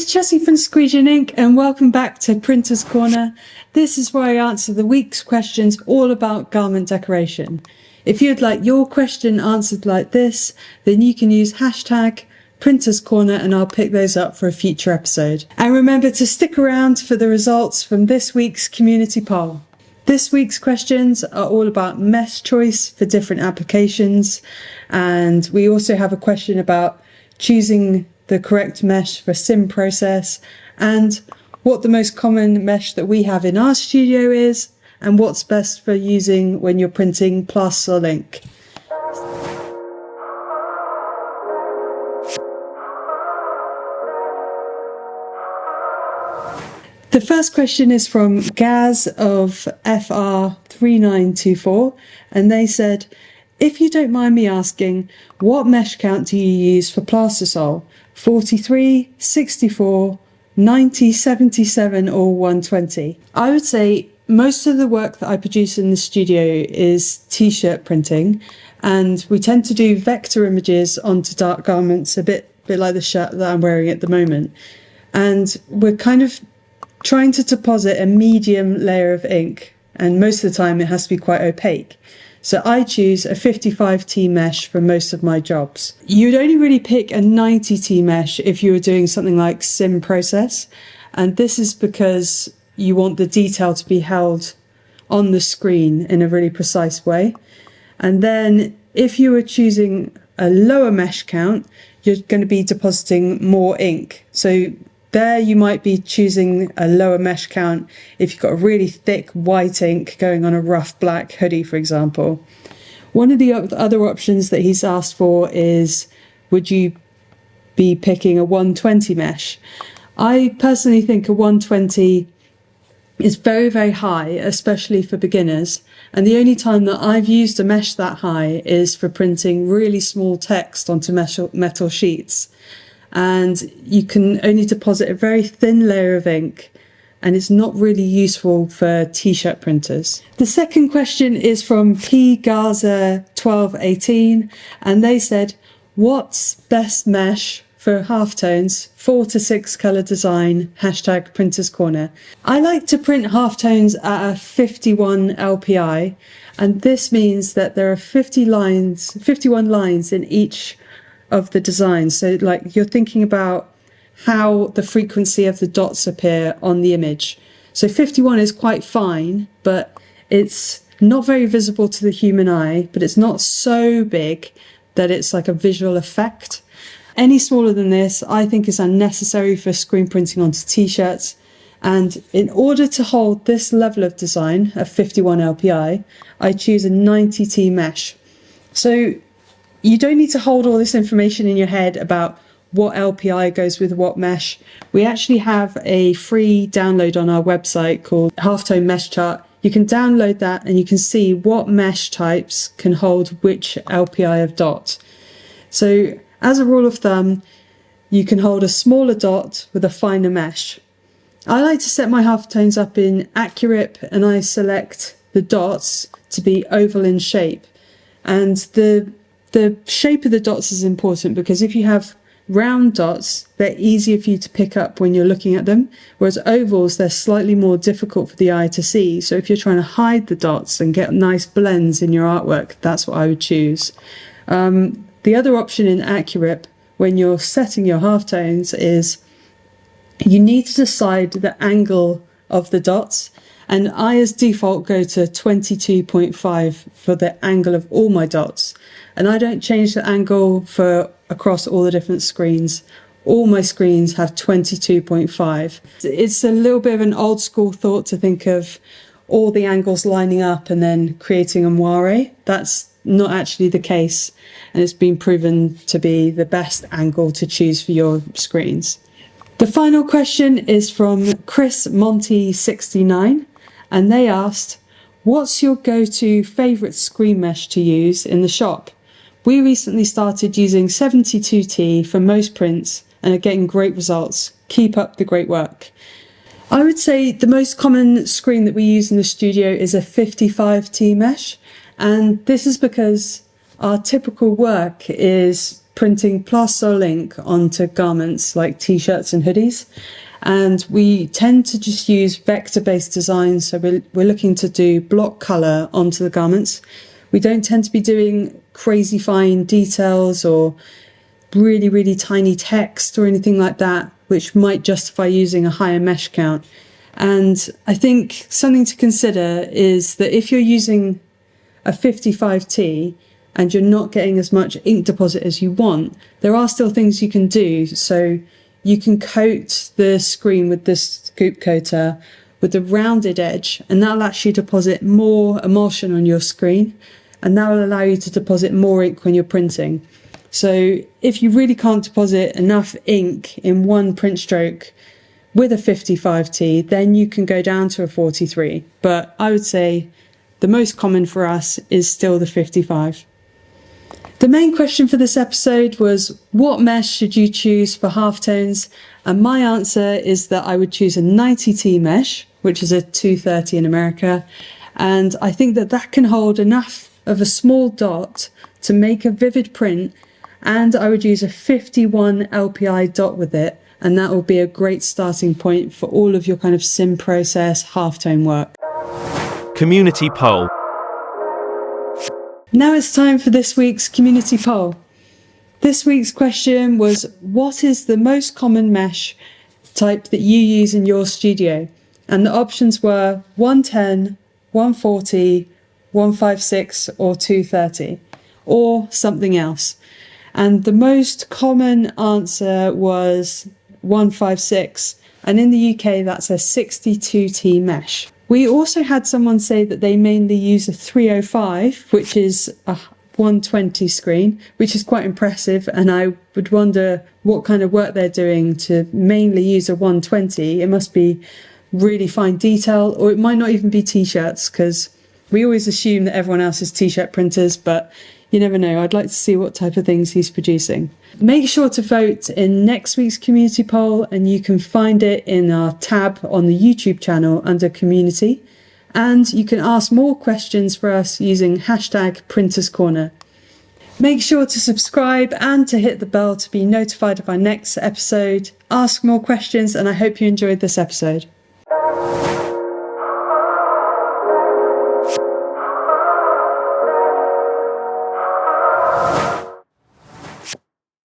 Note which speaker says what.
Speaker 1: It's Jessie from Squeegee Ink and welcome back to Printer's Corner. This is where I answer the week's questions all about garment decoration. If you'd like your question answered like this, then you can use hashtag Printer's Corner and I'll pick those up for a future episode. And remember to stick around for the results from this week's community poll. This week's questions are all about mesh choice for different applications, and we also have a question about choosing the correct mesh for sim process and what the most common mesh that we have in our studio is and what's best for using when you're printing plastisol ink. The first question is from Gaz of FR3924, and they said, if you don't mind me asking, what mesh count do you use for plastisol? 43, 64, 90, 77 or 120? I would say most of the work that I produce in the studio is t-shirt printing, and we tend to do vector images onto dark garments, a bit like the shirt that I'm wearing at the moment. And we're kind of trying to deposit a medium layer of ink, and most of the time it has to be quite opaque. So I choose a 55T mesh for most of my jobs. You'd only really pick a 90T mesh if you were doing something like sim process, and this is because you want the detail to be held on the screen in a really precise way. And then if you were choosing a lower mesh count, you're going to be depositing more ink. So there you might be choosing a lower mesh count if you've got a really thick white ink going on a rough black hoodie, for example. One of the other options that he's asked for is, would you be picking a 120 mesh? I personally think a 120 is very, very high, especially for beginners. And the only time that I've used a mesh that high is for printing really small text onto metal sheets. And you can only deposit a very thin layer of ink, and it's not really useful for t-shirt printers. The second question is from pgarza1218, and they said, what's best mesh for halftones, 4 to 6 colour design, hashtag Printer's Corner? I like to print halftones at a 51 LPI, and this means that there are 51 lines in each of the designs. So like you're thinking about how the frequency of the dots appear on the image. So 51 is quite fine, but it's not very visible to the human eye, but it's not so big that it's like a visual effect. Any smaller than this, I think, is unnecessary for screen printing onto t-shirts. And in order to hold this level of design of 51 LPI, I choose a 90T mesh. So you don't need to hold all this information in your head about what LPI goes with what mesh. We actually have a free download on our website called Halftone Mesh Chart. You can download that and you can see what mesh types can hold which LPI of dot. So as a rule of thumb, you can hold a smaller dot with a finer mesh. I like to set my halftones up in AccuRIP, and I select the dots to be oval in shape. And the shape of the dots is important because if you have round dots, they're easier for you to pick up when you're looking at them, whereas ovals, they're slightly more difficult for the eye to see. So if you're trying to hide the dots and get nice blends in your artwork, that's what I would choose. The other option in AccuRIP when you're setting your halftones is you need to decide the angle of the dots. And I, as default, go to 22.5 for the angle of all my dots. And I don't change the angle for across all the different screens. All my screens have 22.5. It's a little bit of an old school thought to think of all the angles lining up and then creating a moire. That's not actually the case. And it's been proven to be the best angle to choose for your screens. The final question is from Chris Monty69. And they asked, what's your go-to favourite screen mesh to use in the shop? We recently started using 72T for most prints and are getting great results. Keep up the great work. I would say the most common screen that we use in the studio is a 55T mesh. And this is because our typical work is printing plastisol ink onto garments like t-shirts and hoodies. And we tend to just use vector-based designs. So we're looking to do block colour onto the garments. We don't tend to be doing crazy fine details or really, really tiny text or anything like that, which might justify using a higher mesh count. And I think something to consider is that if you're using a 55T and you're not getting as much ink deposit as you want, there are still things you can do. So you can coat the screen with this scoop coater with a rounded edge, and that'll actually deposit more emulsion on your screen, and that will allow you to deposit more ink when you're printing. So if you really can't deposit enough ink in one print stroke with a 55T, then you can go down to a 43. But I would say the most common for us is still the 55. The main question for this episode was, what mesh should you choose for halftones? And my answer is that I would choose a 90T mesh, which is a 230 in America. And I think that that can hold enough of a small dot to make a vivid print. And I would use a 51 LPI dot with it. And that will be a great starting point for all of your kind of sim process halftone work.
Speaker 2: Community poll.
Speaker 1: Now it's time for this week's community poll. This week's question was, what is the most common mesh type that you use in your studio? And the options were 110, 140, 156 or 230, or something else. And the most common answer was 156, and in the UK that's a 62T mesh. We also had someone say that they mainly use a 305, which is a 120 screen, which is quite impressive, and I would wonder what kind of work they're doing to mainly use a 120. It must be really fine detail, or it might not even be t-shirts, because we always assume that everyone else is t-shirt printers, but you never know. I'd like to see what type of things he's producing. Make sure to vote in next week's community poll, and you can find it in our tab on the YouTube channel under community. And you can ask more questions for us using hashtag Printers Corner. Make sure to subscribe and to hit the bell to be notified of our next episode. Ask more questions, and I hope you enjoyed this episode.